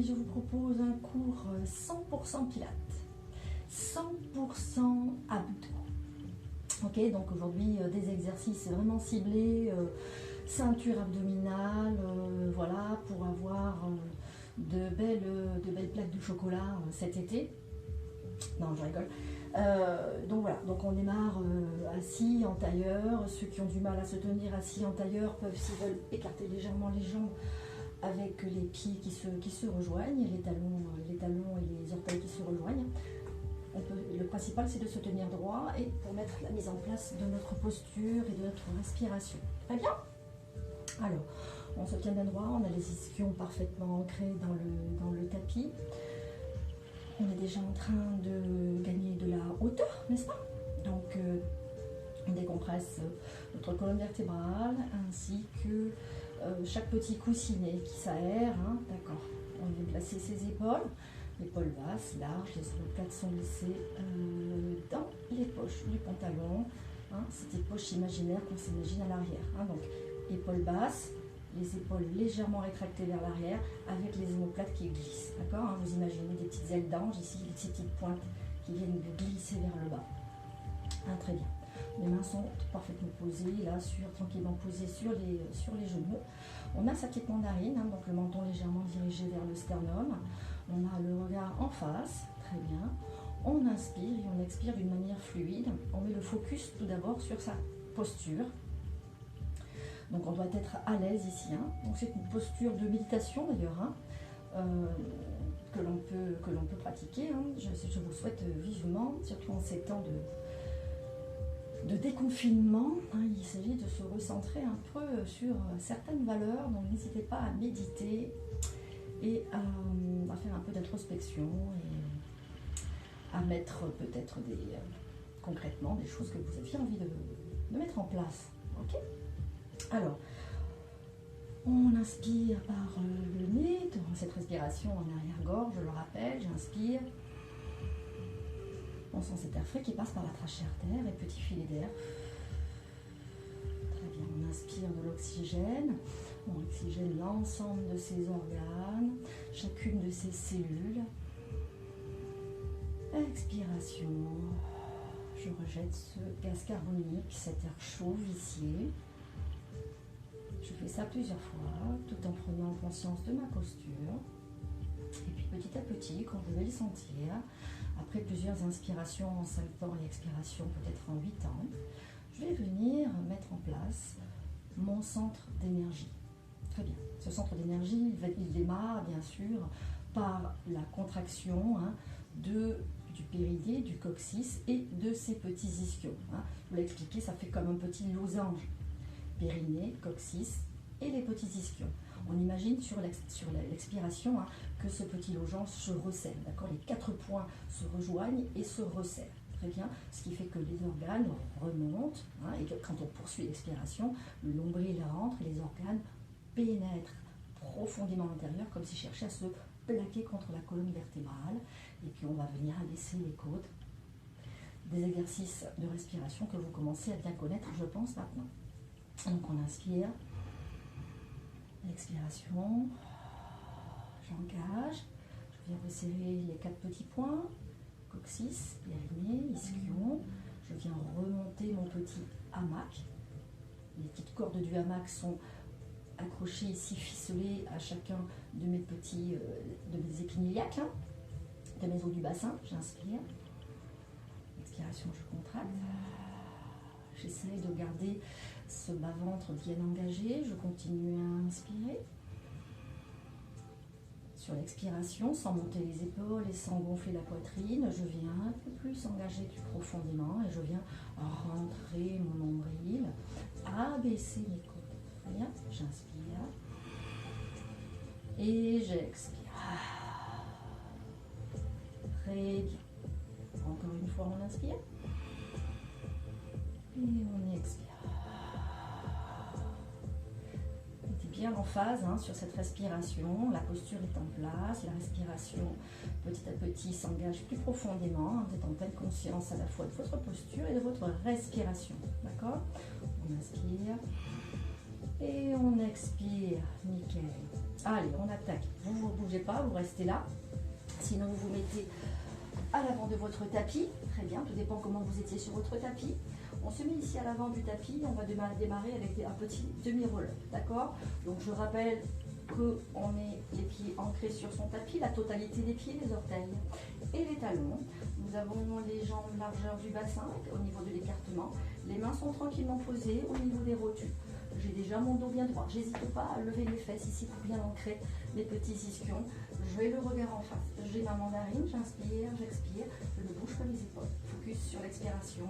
je vous propose un cours 100% pilates, 100% abdos. Ok, donc aujourd'hui des exercices vraiment ciblés, ceinture abdominale, voilà, pour avoir de belles plaques de chocolat cet été. Non, je rigole. Donc voilà, donc on démarre assis en tailleur. Ceux qui ont du mal à se tenir assis en tailleur peuvent, s'ils veulent, écarter légèrement les jambes avec les pieds qui se rejoignent, les talons et les orteils qui se rejoignent. Le principal, c'est de se tenir droit et pour mettre la mise en place de notre posture et de notre respiration. Très bien. Alors, on se tient bien droit, on a les ischions parfaitement ancrés dans le tapis. On est déjà en train de gagner de la hauteur, n'est-ce pas? Donc, on décompresse notre colonne vertébrale ainsi que chaque petit coussinet qui s'aère. Hein, d'accord. On vient placer ses épaules basses, larges, les omoplates sont glissées dans les poches du pantalon. Hein, c'est des poches imaginaires qu'on s'imagine à l'arrière. Hein, donc, épaules basses, les épaules légèrement rétractées vers l'arrière avec les omoplates qui glissent. D'accord, hein, vous imaginez des petites ailes d'ange ici, des petites pointes qui viennent glisser vers le bas. Hein, très bien. Les mains sont parfaitement posées, là, tranquillement posées sur les genoux. On a sa petite mandarine, hein, donc le menton légèrement dirigé vers le sternum. On a le regard en face, très bien. On inspire et on expire d'une manière fluide. On met le focus tout d'abord sur sa posture. Donc on doit être à l'aise ici. Hein. Donc c'est une posture de méditation d'ailleurs, hein, que l'on peut pratiquer. Hein. Je vous le souhaite vivement, surtout en ces temps de déconfinement. Hein. Il s'agit de se recentrer un peu sur certaines valeurs. Donc n'hésitez pas à méditer et à faire un peu d'introspection et à mettre peut-être concrètement des choses que vous aviez envie de mettre en place. Ok ? Alors, on inspire par le nez, dans cette respiration en arrière-gorge, je le rappelle, j'inspire. On sent cet air frais qui passe par la trachée artère et petit filet d'air. Très bien, on inspire de l'oxygène. On oxygène l'ensemble de ses organes, chacune de ses cellules. Expiration. Je rejette ce gaz carbonique, cet air chaud, vicié. Je fais ça plusieurs fois, tout en prenant conscience de ma posture. Et puis petit à petit, quand je vais le sentir, après plusieurs inspirations en 5 temps et expirations peut-être en 8 temps, je vais venir mettre en place mon centre d'énergie. Très bien. Ce centre d'énergie, il démarre bien sûr par la contraction du périnée, du coccyx et de ses petits ischions. Hein. Je vous l'ai expliqué, ça fait comme un petit losange. Périnée, coccyx et les petits ischions. On imagine sur l'expiration que ce petit losange se resserre. D'accord, les 4 points se rejoignent et se resserrent. Très bien, ce qui fait que les organes remontent et que quand on poursuit l'expiration, le nombril rentre et les organes pénètrent profondément à l'intérieur comme s'ils cherchaient à se plaquer contre la colonne vertébrale. Et puis on va venir abaisser les côtes. Des exercices de respiration que vous commencez à bien connaître, je pense, maintenant. Donc on inspire, l'expiration, j'engage, je viens resserrer les 4 petits points, coccyx, périnée, ischion, je viens remonter mon petit hamac. Les petites cordes du hamac sont accrochées ici, ficelées à chacun de mes petits, de mes épiniliaques, de mes os du bassin. J'inspire, expiration, je contracte. J'essaie de garder ce bas-ventre bien engagé. Je continue à inspirer. Sur l'expiration, sans monter les épaules et sans gonfler la poitrine, je viens un peu plus engager plus profondément et je viens rentrer mon nombril, abaisser mes côtes. Très bien, j'inspire et j'expire. Très bien. Encore une fois, on inspire. Et on expire. Mettez bien en phase sur cette respiration. La posture est en place. La respiration, petit à petit, s'engage plus profondément. Vous êtes en pleine conscience à la fois de votre posture et de votre respiration. D'accord? On inspire et on expire. Nickel. Allez, on attaque. Vous ne bougez pas, vous restez là. Sinon, vous vous mettez à l'avant de votre tapis. Très bien, tout dépend comment vous étiez sur votre tapis. On se met ici à l'avant du tapis. On va démarrer avec un petit demi-roll. D'accord? Donc, je rappelle qu'on met les pieds ancrés sur son tapis, la totalité des pieds, les orteils et les talons. Nous avons les jambes largeur du bassin au niveau de l'écartement. Les mains sont tranquillement posées au niveau des rotules. J'ai déjà mon dos bien droit. J'hésite pas à lever les fesses ici pour bien ancrer les petits ischions. Je vais le regard en face. J'ai ma mandarine, j'inspire, j'expire. Je ne bouge pas les épaules. Focus sur l'expiration,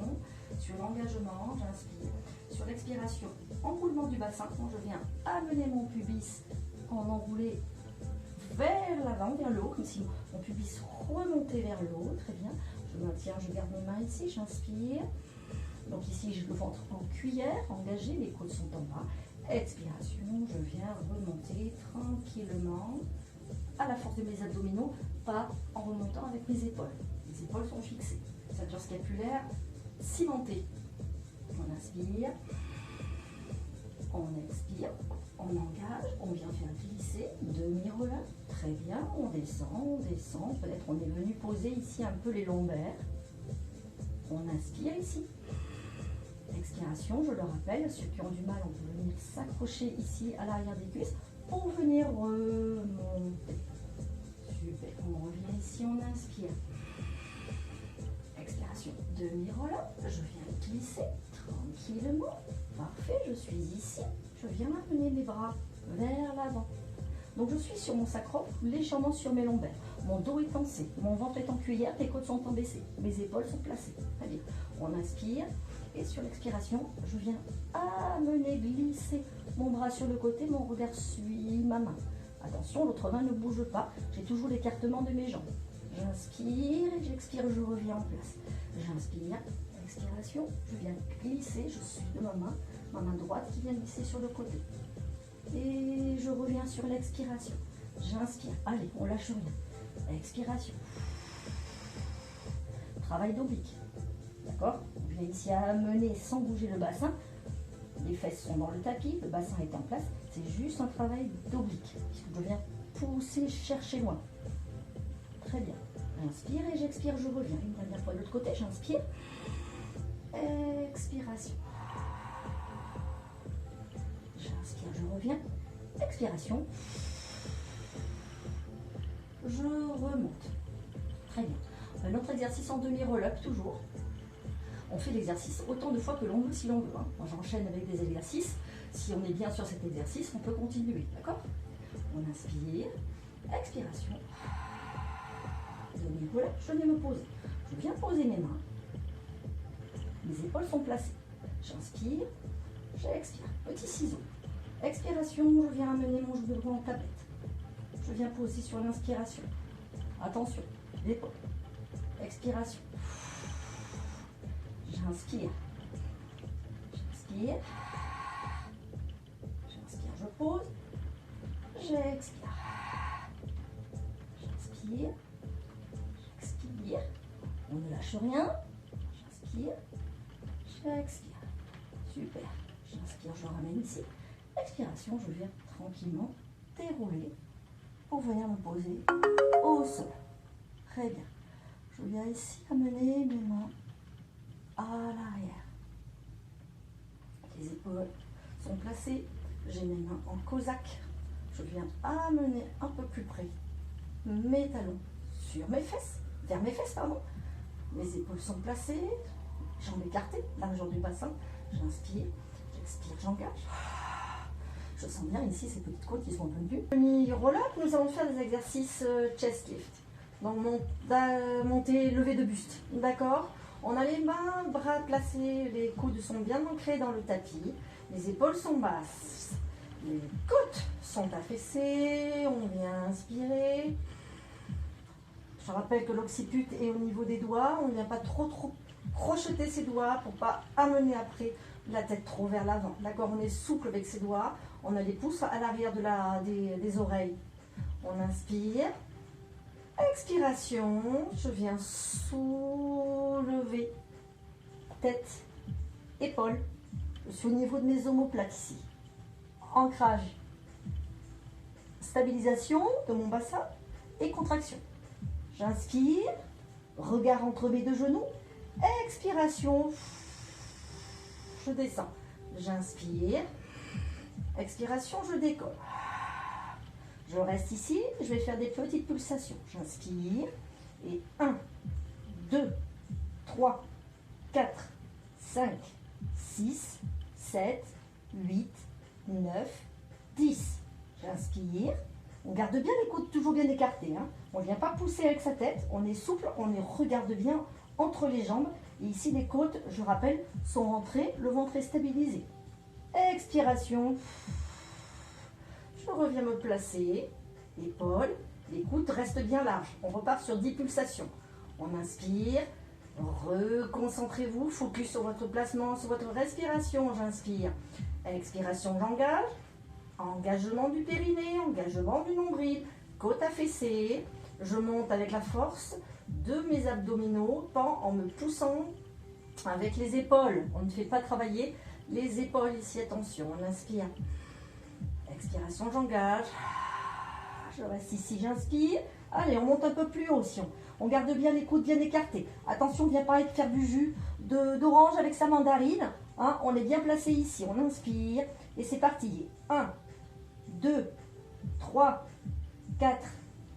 sur l'engagement, j'inspire. Sur l'expiration, enroulement du bassin. Quand je viens amener mon pubis en enroulé vers l'avant, vers le haut, comme si mon pubis remontait vers le haut. Très bien. Je maintiens, je garde mes mains ici, j'inspire. Donc ici, j'ai le ventre en cuillère, engagé, les côtes sont en bas. Expiration, je viens remonter tranquillement à la force de mes abdominaux, pas en remontant avec mes épaules. Les épaules sont fixées. Ceinture scapulaire cimentée. On inspire, on expire, on engage, on vient faire glisser, demi-relâche. Très bien, on descend. Peut-être on est venu poser ici un peu les lombaires. On inspire ici. Expiration, je le rappelle, ceux qui ont du mal, on peut venir s'accrocher ici à l'arrière des cuisses pour venir remonter. Super, on revient ici, on inspire. Expiration, demi-relâche, je viens glisser tranquillement. Parfait, je suis ici, je viens amener mes bras vers l'avant. Donc je suis sur mon sacrum, légèrement sur mes lombaires. Mon dos est tensé, mon ventre est en cuillère, les côtes sont baissées, mes épaules sont placées. Très bien, on inspire. Et sur l'expiration, je viens amener, glisser mon bras sur le côté, mon regard suit ma main. Attention, l'autre main ne bouge pas, j'ai toujours l'écartement de mes jambes. J'inspire et j'expire, je reviens en place. J'inspire, expiration, je viens glisser, je suis de ma main droite qui vient glisser sur le côté. Et je reviens sur l'expiration. J'inspire, allez, on lâche rien. Expiration. Travail d'oblique. D'accord? On vient ici à amener sans bouger le bassin. Les fesses sont dans le tapis, le bassin est en place. C'est juste un travail d'oblique. Je viens pousser, chercher loin. Très bien. J'inspire et j'expire, je reviens. Une dernière fois de l'autre côté, j'inspire. Expiration. J'inspire, je reviens. Expiration. Je remonte. Très bien. Un autre exercice en demi-roll-up, toujours. On fait l'exercice autant de fois que l'on veut, si l'on veut. Moi, j'enchaîne avec des exercices. Si on est bien sur cet exercice, on peut continuer. D'accord? On inspire. Expiration. Demi-roll-up, je viens me poser. Je viens poser mes mains. Mes épaules sont placées. J'inspire. J'expire. Petit ciseau. Expiration, je viens amener mon genou droit en tablette. Je viens poser sur l'inspiration. Attention, l'épaule. Expiration. J'inspire. J'inspire. J'inspire, je pose. J'expire. J'inspire. J'expire. On ne lâche rien. J'inspire. J'expire. Super. J'inspire, je ramène ici. Expiration, je viens tranquillement dérouler pour venir me poser au sol. Très bien. Je viens ici amener mes mains à l'arrière. Les épaules sont placées. J'ai mes mains en cosaque. Je viens amener un peu plus près mes talons sur mes fesses, vers mes fesses, pardon. Mes épaules sont placées, jambes écartées, largeur du bassin. J'inspire, j'expire, j'engage. Je sens bien ici ces petites côtes qui sont un peu nues. Demi-roll-up, nous allons faire des exercices chest lift. Donc monter, lever de buste. D'accord? On a les mains, bras placés, les coudes sont bien ancrés dans le tapis. Les épaules sont basses. Les côtes sont affaissées. On vient inspirer. Je rappelle que l'occiput est au niveau des doigts. On ne vient pas trop crocheter ses doigts pour ne pas amener après la tête trop vers l'avant. D'accord? On est souple avec ses doigts. On a les pouces à l'arrière des oreilles. On inspire. Expiration. Je viens soulever. Tête, épaules. Je suis au niveau de mes omoplates ici. Ancrage stabilisation de mon bassin et contraction. J'inspire, regard entre mes deux genoux, expiration, je descends. J'inspire, expiration, je décolle. Je reste ici, je vais faire des petites pulsations. J'inspire et 1, 2, 3, 4, 5, 6, 7, 8, 9, 10. J'inspire. On garde bien les coudes toujours bien écartés. Hein. On ne vient pas pousser avec sa tête. On est souple, regarde bien entre les jambes. Et ici, les côtes, je rappelle, sont rentrées. Le ventre est stabilisé. Expiration. Je reviens me placer. Épaules. Les coudes restent bien larges. On repart sur 10 pulsations. On inspire. Reconcentrez-vous. Focus sur votre placement, sur votre respiration. J'inspire. Expiration, j'engage. Engagement du périnée, engagement du nombril, côte affaissée. Je monte avec la force de mes abdominaux, pas en me poussant avec les épaules. On ne fait pas travailler les épaules ici, attention. On inspire. Expiration, j'engage. Je reste ici, j'inspire. Allez, on monte un peu plus haut si on garde bien les coudes bien écartés. Attention, on ne vient pas faire du jus d'orange avec sa mandarine. Hein, on est bien placé ici. On inspire et c'est parti. 1, 2, 3, 4,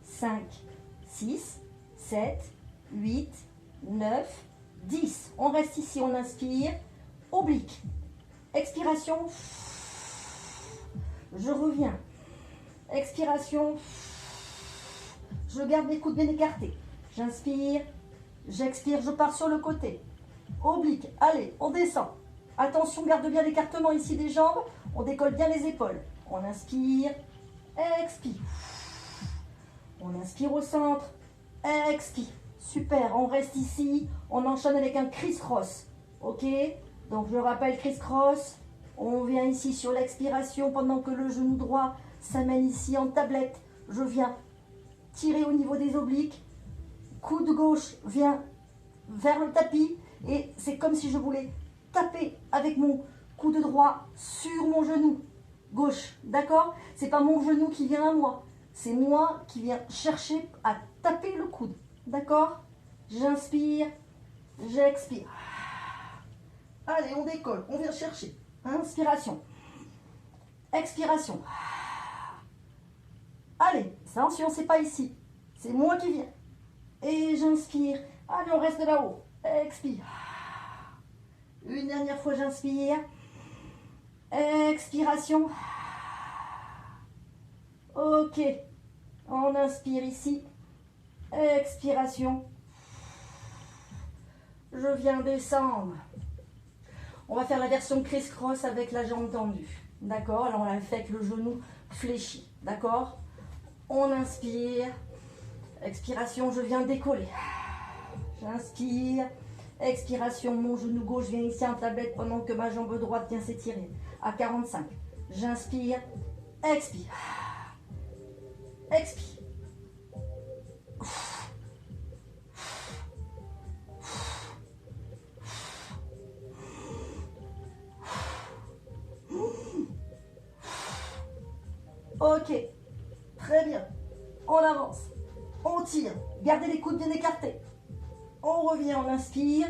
5, 6, 7, 8, 9, 10. On reste ici, on inspire. Oblique. Expiration. Je reviens. Expiration. Je garde les coudes bien écartés. J'inspire. J'expire. Je pars sur le côté. Oblique. Allez, on descend. Attention, garde bien l'écartement ici des jambes. On décolle bien les épaules. On inspire. Expire. On inspire au centre. Expire. Super. On reste ici. On enchaîne avec un criss-cross. Ok? Donc, je rappelle criss-cross. On vient ici sur l'expiration pendant que le genou droit s'amène ici en tablette. Je viens tirer au niveau des obliques. Coude gauche vient vers le tapis. Et c'est comme si je voulais taper avec mon coude droit sur mon genou gauche. D'accord? C'est pas mon genou qui vient à moi. C'est moi qui viens chercher à taper le coude. D'accord? J'inspire. J'expire. Allez, on décolle. On vient chercher. Inspiration. Expiration. Allez, attention, c'est pas ici. C'est moi qui viens. Et j'inspire. Allez, on reste là-haut. Expire. Une dernière fois, j'inspire. Expiration. Ok. On inspire ici. Expiration. Je viens descendre. On va faire la version criss-cross avec la jambe tendue. D'accord? Alors, on la fait avec le genou fléchi. D'accord? On inspire. Expiration, je viens décoller. J'inspire. Expiration, mon genou gauche vient ici en tablette pendant que ma jambe droite vient s'étirer. À 45. J'inspire. Expire. Expire. Ok. Très bien. On avance. On tire. Gardez les coudes bien écartés. On revient, on inspire.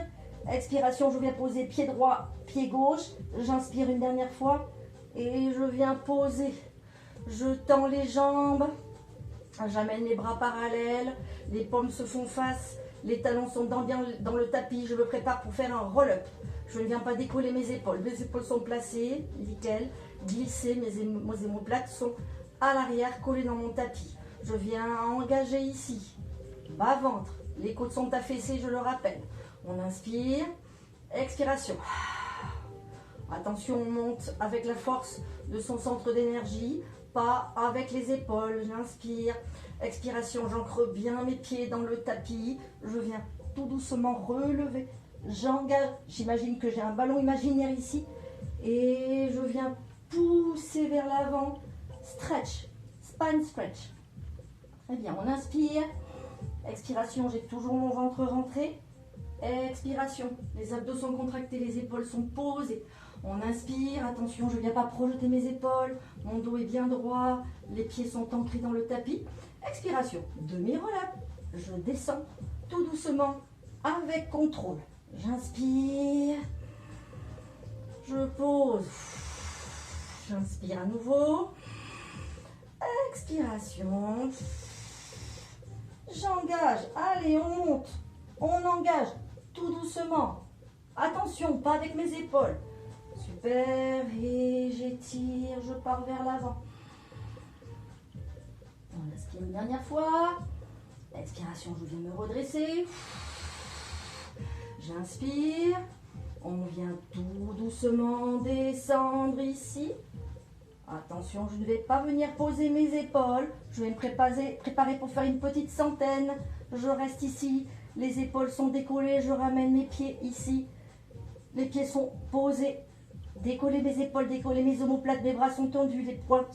Expiration, je viens poser pied droit, pied gauche. J'inspire une dernière fois. Et je viens poser. Je tends les jambes. J'amène les bras parallèles. Les paumes se font face. Les talons sont bien dans le tapis. Je me prépare pour faire un roll-up. Je ne viens pas décoller mes épaules. Mes épaules sont placées. Nickel. Glissées. Mes omoplates sont à l'arrière, collées dans mon tapis. Je viens engager ici. Bas-ventre. Les côtes sont affaissées, je le rappelle. On inspire. Expiration. Attention, on monte avec la force de son centre d'énergie, pas avec les épaules. J'inspire. Expiration, j'ancre bien mes pieds dans le tapis. Je viens tout doucement relever. J'engage. J'imagine que j'ai un ballon imaginaire ici. Et je viens pousser vers l'avant. Stretch. Spine stretch. Très bien, on inspire. Expiration, j'ai toujours mon ventre rentré. Expiration, les abdos sont contractés, les épaules sont posées. On inspire, attention, je ne viens pas projeter mes épaules, mon dos est bien droit, les pieds sont ancrés dans le tapis. Expiration, demi-relâche, je descends tout doucement avec contrôle. J'inspire, je pose, j'inspire à nouveau, expiration, j'engage, allez on monte, on engage tout doucement, attention, pas avec mes épaules. Super, et j'étire, je pars vers l'avant. On inspire une dernière fois. Expiration, je viens me redresser. J'inspire. On vient tout doucement descendre ici. Attention, je ne vais pas venir poser mes épaules. Je vais me préparer pour faire une petite centaine. Je reste ici. Les épaules sont décollées. Je ramène mes pieds ici. Les pieds sont posés. Décoller mes épaules, décoller mes omoplates, mes bras sont tendus, les doigts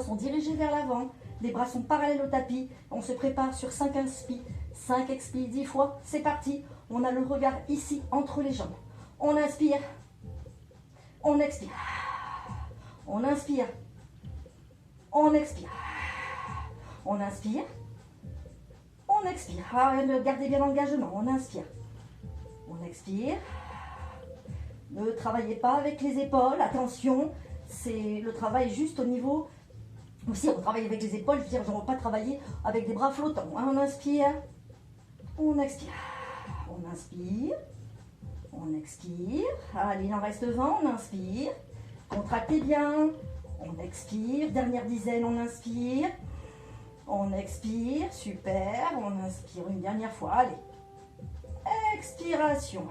sont dirigés vers l'avant, les bras sont parallèles au tapis. On se prépare sur 5 inspires, 5 expires, 10 fois. C'est parti. On a le regard ici entre les jambes. On inspire, on expire, on inspire, on expire, on inspire, on expire. Gardez bien l'engagement. On inspire, on expire. Ne travaillez pas avec les épaules, attention, c'est le travail juste au niveau, aussi on travaille avec les épaules, je veux dire, je ne vais pas travailler avec des bras flottants. On inspire, on expire, on inspire, on expire, allez il en reste 20, on inspire, contractez bien, on expire, dernière dizaine, on inspire, super, on inspire une dernière fois, allez, expiration,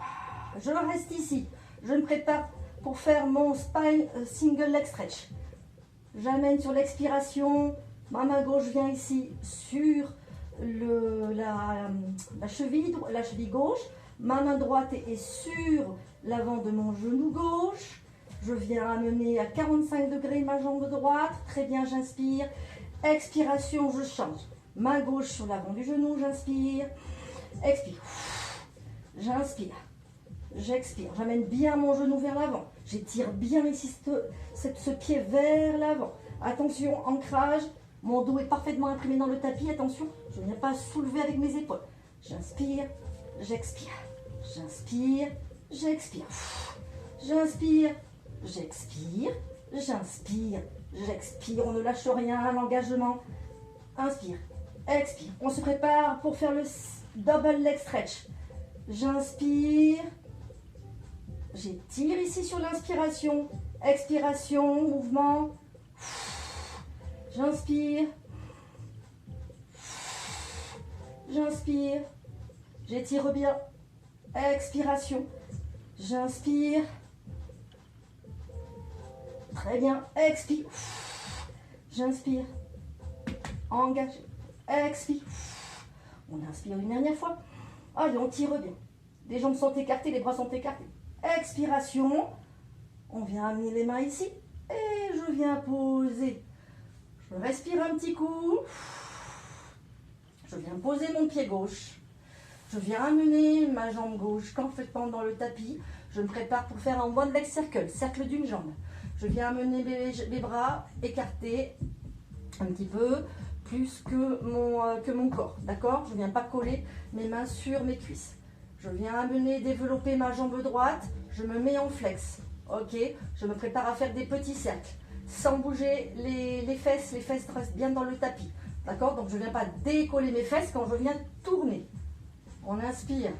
je reste ici. Je me prépare pour faire mon spine single leg stretch. J'amène sur l'expiration, ma main gauche vient ici sur la cheville gauche, ma main droite est sur l'avant de mon genou gauche. Je viens amener à 45 degrés ma jambe droite. Très bien, j'inspire. Expiration, je change. Main gauche sur l'avant du genou, j'inspire. Expire. J'inspire. J'expire, j'amène bien mon genou vers l'avant. J'étire bien ici ce pied vers l'avant. Attention, ancrage. Mon dos est parfaitement imprimé dans le tapis. Attention, je ne viens pas soulever avec mes épaules. J'inspire, j'expire. J'inspire, j'expire. J'inspire, j'expire. J'inspire, j'expire. On ne lâche rien, l'engagement. Inspire, expire. On se prépare pour faire le double leg stretch. J'inspire. J'étire ici sur l'inspiration. Expiration, mouvement. J'inspire. J'inspire. J'étire bien. Expiration. J'inspire. Très bien. Expire. J'inspire. Engage. Expire. On inspire une dernière fois. Allez, on tire bien. Les jambes sont écartées, les bras sont écartés. Expiration. On vient amener les mains ici. Et je viens poser. Je respire un petit coup. Je viens poser mon pied gauche. Je viens amener ma jambe gauche complètement dans le tapis. Je me prépare pour faire un one leg circle, cercle d'une jambe. Je viens amener mes bras écartés un petit peu, plus que mon corps. D'accord? Je ne viens pas coller mes mains sur mes cuisses. Je viens amener, développer ma jambe droite. Je me mets en flex. Ok? Je me prépare à faire des petits cercles. Sans bouger les fesses. Les fesses restent bien dans le tapis. D'accord? Donc je ne viens pas décoller mes fesses quand je viens tourner. On inspire.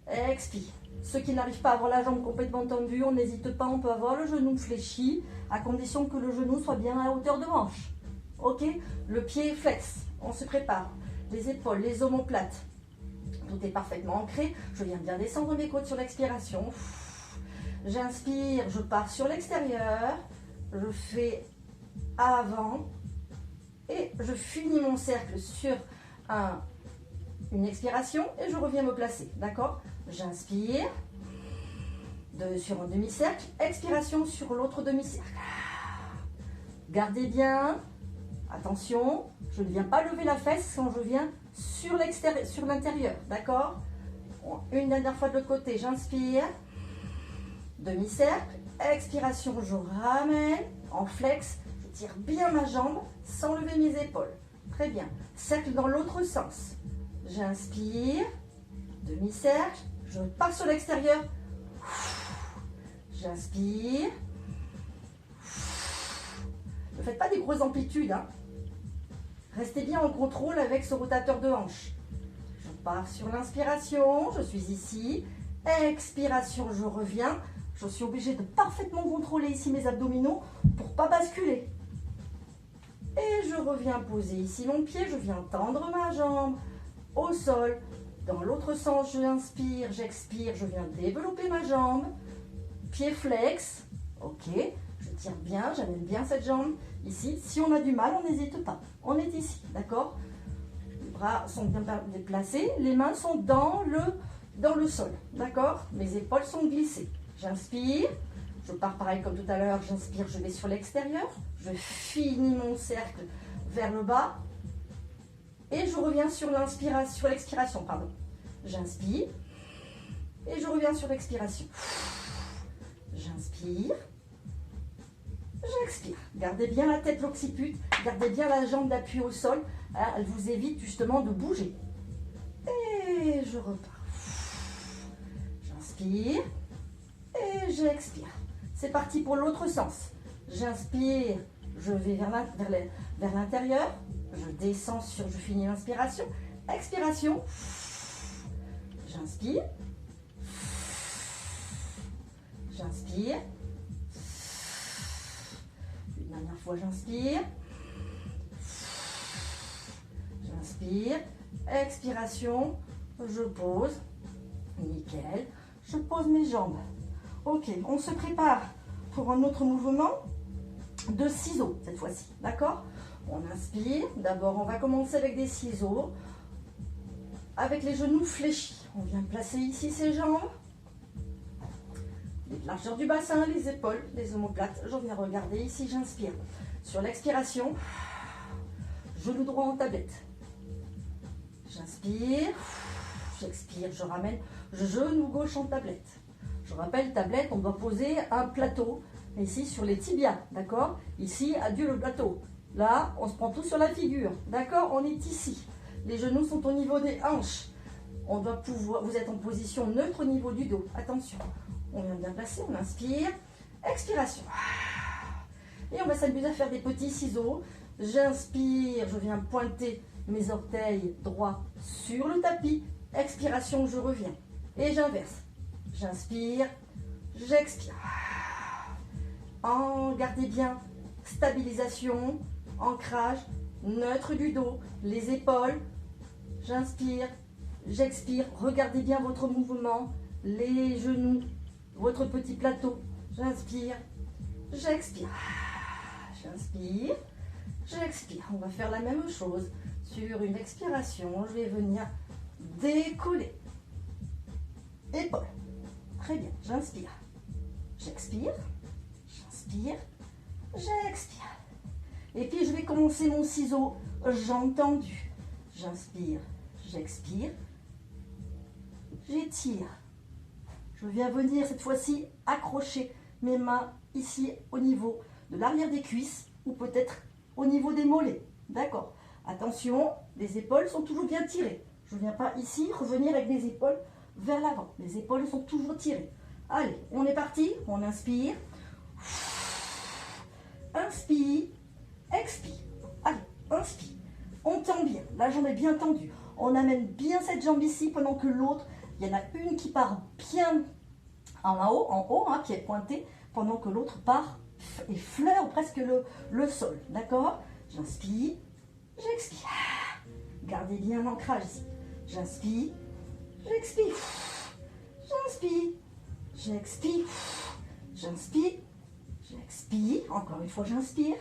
Expire. Ceux qui n'arrivent pas à avoir la jambe complètement tendue, on n'hésite pas. On peut avoir le genou fléchi, à condition que le genou soit bien à la hauteur de hanche. Ok? Le pied flex. On se prépare. Les épaules, les omoplates. Tout est parfaitement ancré. Je viens bien descendre mes côtes sur l'expiration. J'inspire, je pars sur l'extérieur. Je fais avant. Et je finis mon cercle sur une expiration. Et je reviens me placer. D'accord? J'inspire. Sur un demi-cercle. Expiration sur l'autre demi-cercle. Gardez bien. Attention. Je ne viens pas lever la fesse quand je viens sur l'extérieur, sur l'intérieur, d'accord? Une dernière fois de l'autre côté, j'inspire, Demi-cercle, expiration, je ramène en flex, je tire bien ma jambe sans lever mes épaules. Très bien. Cercle dans l'autre sens. J'inspire, demi-cercle, je pars sur l'extérieur. J'inspire. Ne faites pas des grosses amplitudes, hein. Restez bien en contrôle avec ce rotateur de hanche. Je pars sur l'inspiration, je suis ici. Expiration, je reviens. Je suis obligée de parfaitement contrôler ici mes abdominaux pour ne pas basculer. Et je reviens poser ici mon pied, je viens tendre ma jambe au sol. Dans l'autre sens, j'inspire, j'expire, je viens développer ma jambe. Pied flex, ok. Je tire bien, j'amène bien cette jambe ici. Si on a du mal, on n'hésite pas. On est ici, d'accord? Les bras sont bien déplacés, les mains sont dans le sol, d'accord? Mes épaules sont glissées. J'inspire, je pars pareil comme tout à l'heure, j'inspire, je vais sur l'extérieur, je finis mon cercle vers le bas et je reviens sur l'expiration, pardon. J'inspire et je reviens sur l'expiration. J'inspire, j'expire. Gardez bien la tête, l'occiput, gardez bien la jambe d'appui au sol, elle vous évite justement de bouger. Et je repars. J'inspire. Et j'expire. C'est parti pour l'autre sens. J'inspire, je vais vers l'intérieur. Je descends je finis l'inspiration. Expiration. J'inspire. J'inspire. Une dernière fois, j'inspire. J'inspire. Expiration. Je pose. Nickel. Je pose mes jambes. Ok, on se prépare pour un autre mouvement de ciseaux cette fois-ci, d'accord? On inspire, d'abord on va commencer avec des ciseaux, avec les genoux fléchis. On vient placer ici ses jambes, les largeurs du bassin, les épaules, les omoplates. Je viens regarder ici, j'inspire. Sur l'expiration, genou droit en tablette. J'inspire, j'expire, je ramène genou gauche en tablette. Je rappelle, tablette, on doit poser un plateau ici sur les tibias, d'accord? Ici, adieu le plateau. Là, on se prend tout sur la figure, d'accord? On est ici. Les genoux sont au niveau des hanches. On doit pouvoir, vous êtes en position neutre au niveau du dos. Attention, on vient bien placer, on inspire, expiration. Et on va s'amuser à faire des petits ciseaux. J'inspire, je viens pointer mes orteils droits sur le tapis. Expiration, je reviens. Et j'inverse. J'inspire, j'expire. Gardez bien, stabilisation, ancrage, neutre du dos, les épaules. J'inspire, j'expire. Regardez bien votre mouvement, les genoux, votre petit plateau. J'inspire, j'expire. J'inspire, j'expire. On va faire la même chose. Sur une expiration, je vais venir décoller. Épaules. Très bien, j'inspire, j'expire, j'inspire, j'expire. Et puis je vais commencer mon ciseau, jambes tendues. J'inspire, j'expire, j'étire. Je viens venir cette fois-ci accrocher mes mains ici au niveau de l'arrière des cuisses ou peut-être au niveau des mollets. D'accord. Attention, les épaules sont toujours bien tirées. Je ne viens pas ici revenir avec les épaules vers l'avant. Les épaules sont toujours tirées. Allez, on est parti. On inspire. Inspire. Expire. Allez, inspire. On tend bien. La jambe est bien tendue. On amène bien cette jambe ici pendant que l'autre, il y en a une qui part bien en haut, hein, qui est pointée, pendant que l'autre part et fleure presque le sol. D'accord? J'inspire. J'expire. Gardez bien l'ancrage ici. J'inspire. J'expire. J'inspire. J'expire. J'inspire. J'expire. Encore une fois, j'inspire.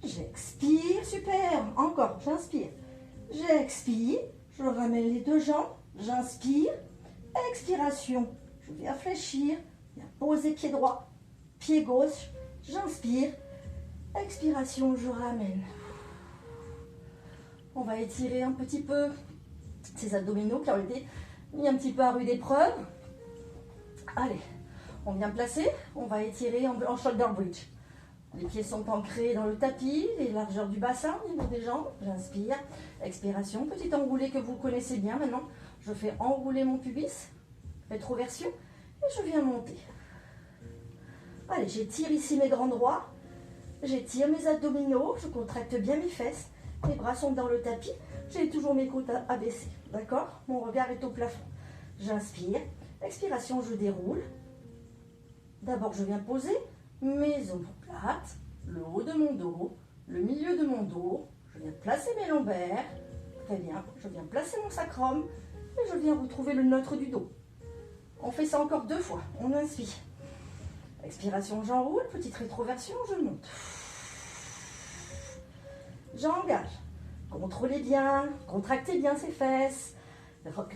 J'expire. Super. Encore, j'inspire. J'expire. Je ramène les deux jambes. J'inspire. Expiration. Je viens fléchir. Je viens poser pied droit. Pied gauche. J'inspire. Expiration, je ramène. On va étirer un petit peu ces abdominaux qui ont été mis un petit peu à rude épreuve. Allez, On vient placer, on va étirer en shoulder bridge. Les pieds sont ancrés dans le tapis, les largeurs du bassin au niveau des jambes. J'inspire, expiration, petit enroulé que vous connaissez bien maintenant. Je fais enrouler mon pubis, rétroversion, et je viens monter. Allez, j'étire ici mes grands droits, j'étire mes abdominaux, je contracte bien mes fesses, mes bras sont dans le tapis, j'ai toujours mes côtes abaissées, d'accord? Mon regard est au plafond. J'inspire, expiration, je déroule. D'abord, je viens poser mes omoplates, le haut de mon dos, le milieu de mon dos. Je viens placer mes lombaires. Très bien. Je viens placer mon sacrum et je viens retrouver le neutre du dos. On fait ça encore 2 fois. On inspire. Expiration, j'enroule. Petite rétroversion, je monte. J'engage. Contrôlez bien, contractez bien ses fesses.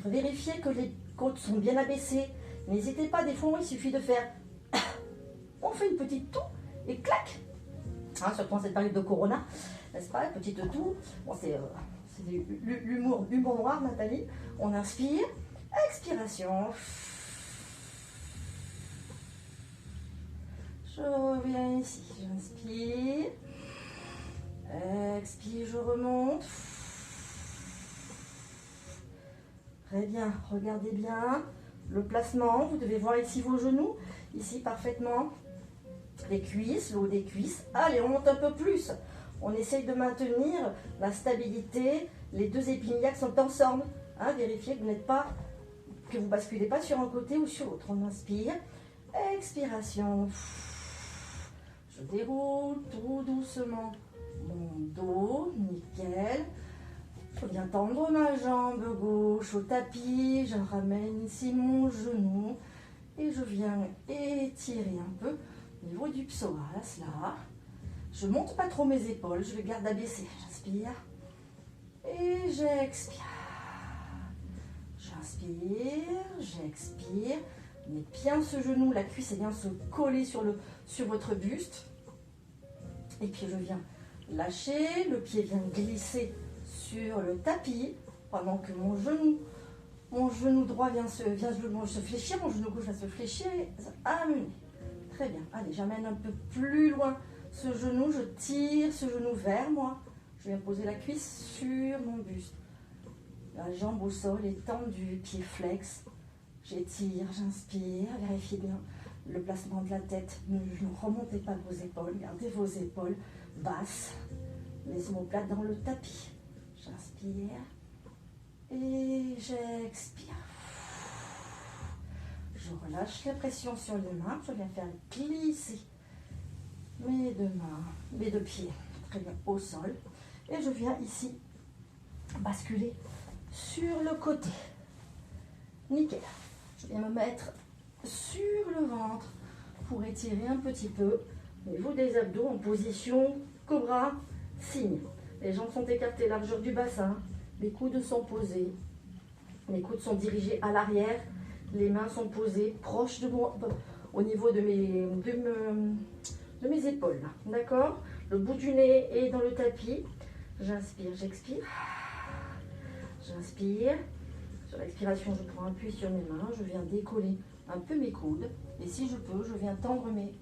Vérifiez que les côtes sont bien abaissées. N'hésitez pas, des fois, il suffit de faire... On fait une petite toux et clac. Hein, surtout en cette période de Corona, n'est-ce pas? Une petite toux. Bon, c'est l'humour noir, Nathalie. On inspire. Expiration. Je reviens ici. J'inspire. Expire, je remonte. Très bien. Regardez bien le placement. Vous devez voir ici vos genoux. Ici, parfaitement. Les cuisses, le haut des cuisses. Allez, on monte un peu plus. On essaye de maintenir la stabilité. Les 2 épines iliaques sont ensemble. Hein, vérifiez que vous n'êtes pas, que vous basculez pas sur un côté ou sur l'autre. On inspire. Expiration. Je déroule tout doucement mon dos. Nickel. Je viens tendre ma jambe gauche au tapis. Je ramène ici mon genou. Et je viens étirer un peu au niveau du psoas, là. Je ne monte pas trop mes épaules, je les garde abaissées. J'inspire et j'expire. J'inspire, j'expire. Mettez bien ce genou, la cuisse est bien se coller sur votre buste. Et puis je viens lâcher, le pied vient glisser sur le tapis pendant que mon genou droit vient se fléchir, mon genou gauche va se fléchir et amener. Très bien. Allez, j'amène un peu plus loin ce genou, je tire ce genou vers moi. Je viens poser la cuisse sur mon buste. La jambe au sol est tendue, pied flex. J'étire, j'inspire, vérifiez bien le placement de la tête. Ne remontez pas vos épaules, gardez vos épaules basses. Les omoplates dans le tapis. J'inspire. Et j'expire. Je relâche la pression sur les mains. Je viens faire glisser mes 2 mains, mes 2 pieds, très bien, au sol. Et je viens ici basculer sur le côté. Nickel. Je viens me mettre sur le ventre pour étirer un petit peu au niveau des abdos en position cobra, signe. Les jambes sont écartées, largeur du bassin. Les coudes sont posés, les coudes sont dirigés à l'arrière, les mains sont posées proches de moi, au niveau de mes épaules. D'accord? Le bout du nez est dans le tapis. J'inspire, j'expire. J'inspire. Sur l'expiration, je prends appui sur mes mains. Je viens décoller un peu mes coudes. Et si je peux, je viens tendre mes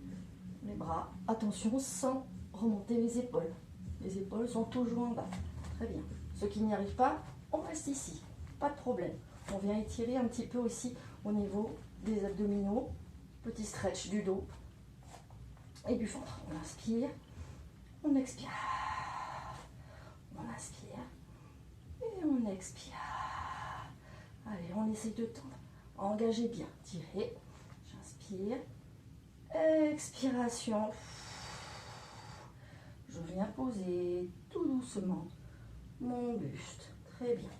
bras. Attention, sans remonter mes épaules. Les épaules sont toujours en bas. Très bien. Ceux qui n'y arrivent pas, on reste ici. Pas de problème. On vient étirer un petit peu aussi au niveau des abdominaux. Petit stretch du dos et du ventre. On inspire, on expire. On inspire et on expire. Allez, on essaye de tendre. Engagez bien. Tirez. J'inspire. Expiration. Je viens poser tout doucement mon buste. Très bien.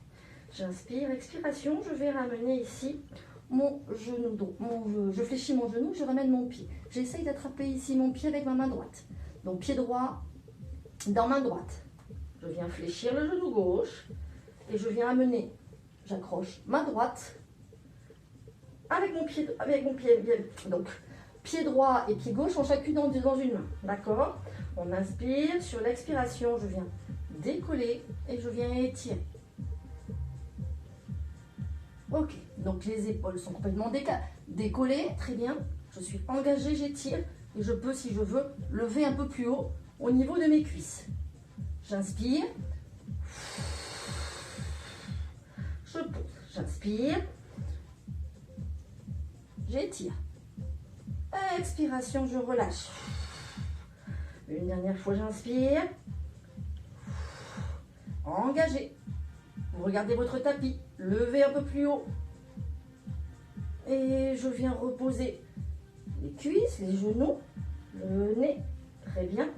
J'inspire, expiration. Je vais ramener ici mon genou droit. Je fléchis mon genou, je ramène mon pied. J'essaye d'attraper ici mon pied avec ma main droite. Donc pied droit dans main droite. Je viens fléchir le genou gauche et je viens amener. J'accroche main droite avec mon pied. Donc pied droit et pied gauche sont chacune dans une main. D'accord? On inspire. Sur l'expiration, je viens décoller et je viens étirer. Ok, donc les épaules sont complètement décollées, très bien. Je suis engagée, j'étire et je peux, si je veux, lever un peu plus haut au niveau de mes cuisses. J'inspire. Je pose. J'inspire. J'étire. Expiration, je relâche. Une dernière fois, j'inspire. Engagé. Vous regardez votre tapis. Levez un peu plus haut. Et je viens reposer les cuisses, les genoux, le nez. Très bien.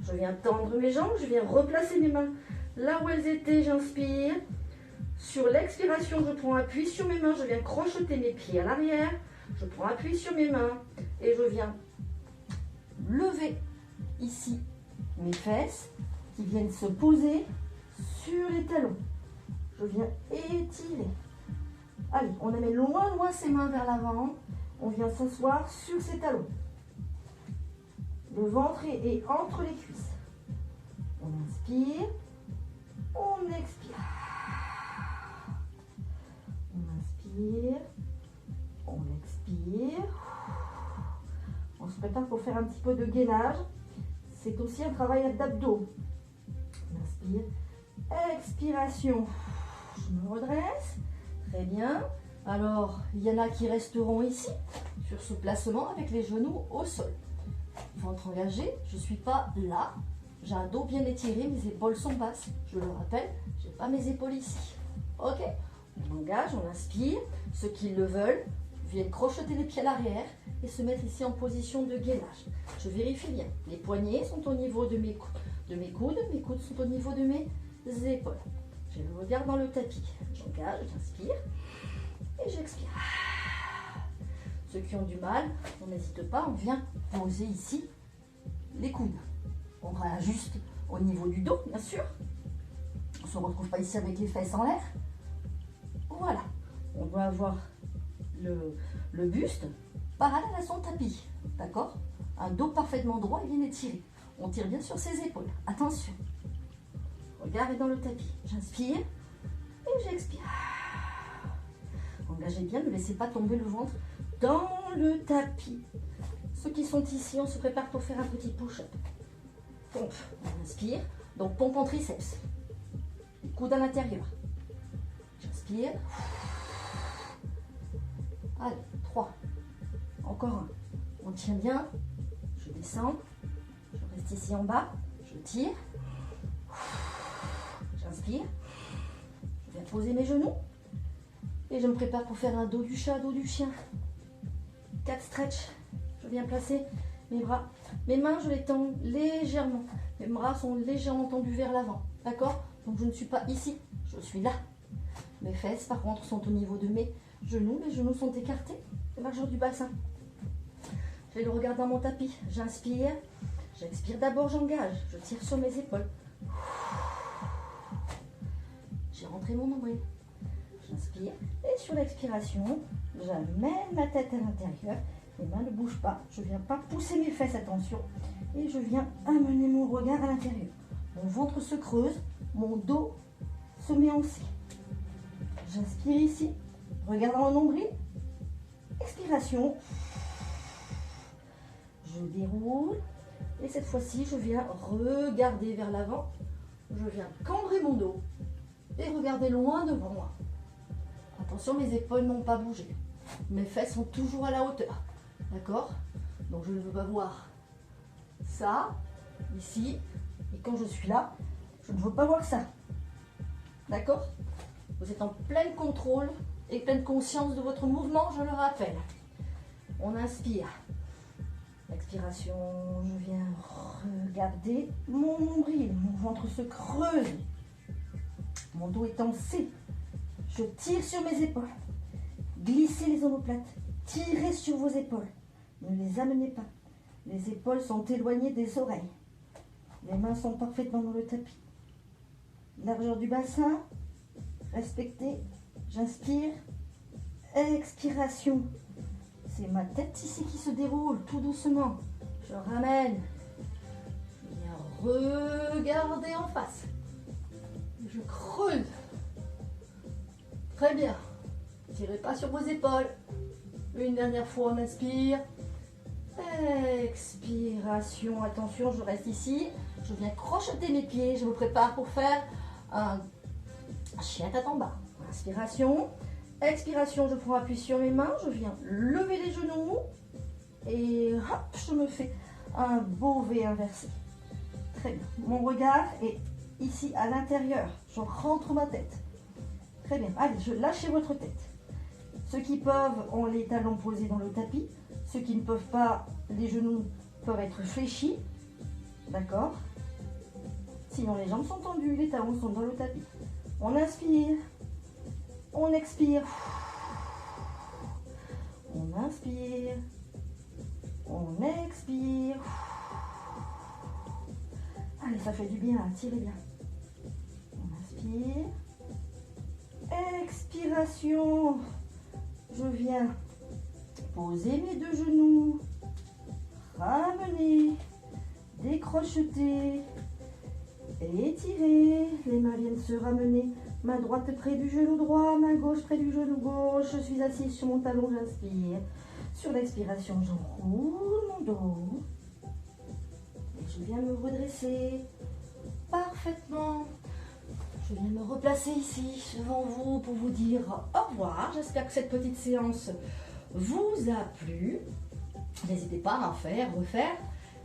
Je viens tendre mes jambes. Je viens replacer mes mains là où elles étaient. J'inspire. Sur l'expiration, je prends appui sur mes mains. Je viens crocheter mes pieds à l'arrière. Je prends appui sur mes mains. Et je viens lever ici mes fesses qui viennent se poser sur les talons. Je viens étirer. Allez, on amène loin ses mains vers l'avant. On vient s'asseoir sur ses talons. Le ventre est entre les cuisses. On inspire. On expire. On inspire. On expire. On se prépare pour faire un petit peu de gainage. C'est aussi un travail d'abdos. On inspire. Expiration. Je me redresse. Très bien. Alors, il y en a qui resteront ici, sur ce placement, avec les genoux au sol. Ventre engagé, je ne suis pas là. J'ai un dos bien étiré, mes épaules sont basses. Je le rappelle, je n'ai pas mes épaules ici. Ok? On engage, on inspire. Ceux qui le veulent viennent crocheter les pieds à l'arrière et se mettre ici en position de gainage. Je vérifie bien. Les poignets sont au niveau de mes coudes. Mes coudes sont au niveau de mes épaules. Je le regarde dans le tapis. J'engage, j'inspire et j'expire. Ceux qui ont du mal, on n'hésite pas, on vient poser ici les coudes. On réajuste au niveau du dos, bien sûr. On ne se retrouve pas ici avec les fesses en l'air. Voilà. On doit avoir le buste parallèle à son tapis. D'accord? Un dos parfaitement droit et bien étiré. On tire bien sur ses épaules. Attention. Regard est dans le tapis. J'inspire et j'expire. Engagez bien, ne laissez pas tomber le ventre dans le tapis. Ceux qui sont ici, on se prépare pour faire un petit push-up. Pompe, on inspire. Donc pompe en triceps. Coude à l'intérieur. J'inspire. Allez, 3. Encore un. On tient bien. Je descends. Je reste ici en bas. Je tire. J'inspire. Je viens poser mes genoux. Et je me prépare pour faire un dos du chat, dos du chien. 4 stretch. Je viens placer mes bras. Mes mains, je les tends légèrement. Mes bras sont légèrement tendus vers l'avant. D'accord? Donc je ne suis pas ici. Je suis là. Mes fesses, par contre, sont au niveau de mes genoux. Les genoux sont écartés. La largeur du bassin. J'ai le regard dans mon tapis. J'inspire. J'expire d'abord, j'engage. Je tire sur mes épaules. J'ai rentré mon nombril. J'inspire. Et sur l'expiration, j'amène ma tête à l'intérieur. Les mains ne bougent pas. Je ne viens pas pousser mes fesses, attention. Et je viens amener mon regard à l'intérieur. Mon ventre se creuse. Mon dos se met en C. J'inspire ici. Regard dans mon nombril. Expiration. Je déroule. Et cette fois-ci, je viens regarder vers l'avant. Je viens cambrer mon dos. Et regarder loin devant moi. Attention, mes épaules n'ont pas bougé. Mes fesses sont toujours à la hauteur. D'accord? Donc je ne veux pas voir ça, ici. Et quand je suis là, je ne veux pas voir ça. D'accord? Vous êtes en plein contrôle et pleine conscience de votre mouvement, je le rappelle. On inspire. Expiration, je viens regarder mon nombril. Mon ventre se creuse. Mon dos est en C. Je tire sur mes épaules. Glissez les omoplates. Tirez sur vos épaules. Ne les amenez pas. Les épaules sont éloignées des oreilles. Les mains sont parfaitement dans le tapis. Largeur du bassin. Respectez. J'inspire. Expiration. C'est ma tête ici qui se déroule tout doucement. Je ramène. Je viens regarder en face. Je creuse. Très bien. Tirez pas sur vos épaules. Une dernière fois, on inspire. Expiration, attention, je reste ici. Je viens crocheter mes pieds. Je me prépare pour faire un chien tête en bas. Inspiration. Expiration, je prends appui sur mes mains. Je viens lever les genoux. Et hop, je me fais un beau V inversé. Très bien. Mon regard est ici à l'intérieur. Je rentre ma tête. Très bien. Allez, je lâche votre tête. Ceux qui peuvent ont les talons posés dans le tapis. Ceux qui ne peuvent pas, les genoux peuvent être fléchis. D'accord? Sinon, les jambes sont tendues, les talons sont dans le tapis. On inspire. On expire. On inspire. On expire. Allez, ça fait du bien, tirez bien. On inspire. Expiration. Je viens poser mes deux genoux. Ramener. Décrocheter. Étirer. Les mains viennent se ramener. Main droite près du genou droit, main gauche près du genou gauche. Je suis assise sur mon talon, j'inspire. Sur l'expiration, j'enroule mon dos. Et je viens me redresser parfaitement. Je viens me replacer ici devant vous pour vous dire au revoir. J'espère que cette petite séance vous a plu. N'hésitez pas à refaire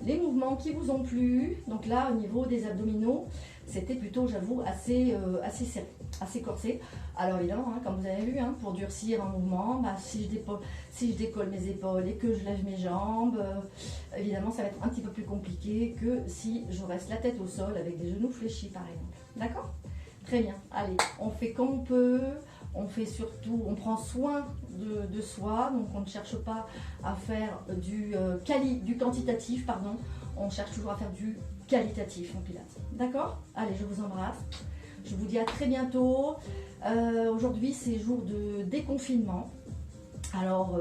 les mouvements qui vous ont plu. Donc là, au niveau des abdominaux, c'était plutôt, j'avoue, assez serré, assez corsé. Alors évidemment, comme vous avez vu, pour durcir un mouvement, si je décolle mes épaules et que je lève mes jambes, évidemment, ça va être un petit peu plus compliqué que si je reste la tête au sol avec des genoux fléchis, par exemple. D'accord? Très bien. Allez, on fait comme on peut. On fait surtout, on prend soin de soi, donc on ne cherche pas à faire du quantitatif, pardon. On cherche toujours à faire du qualitatif en pilates. D'accord? Allez, je vous embrasse. Je vous dis à très bientôt. Aujourd'hui, c'est jour de déconfinement. Alors,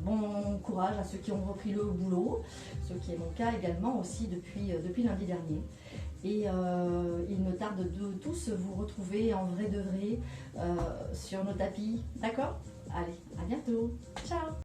bon courage à ceux qui ont repris le boulot, ce qui est mon cas également aussi depuis lundi dernier. Et il me tarde de tous vous retrouver en vrai de vrai sur nos tapis. D'accord? Allez, à bientôt. Ciao!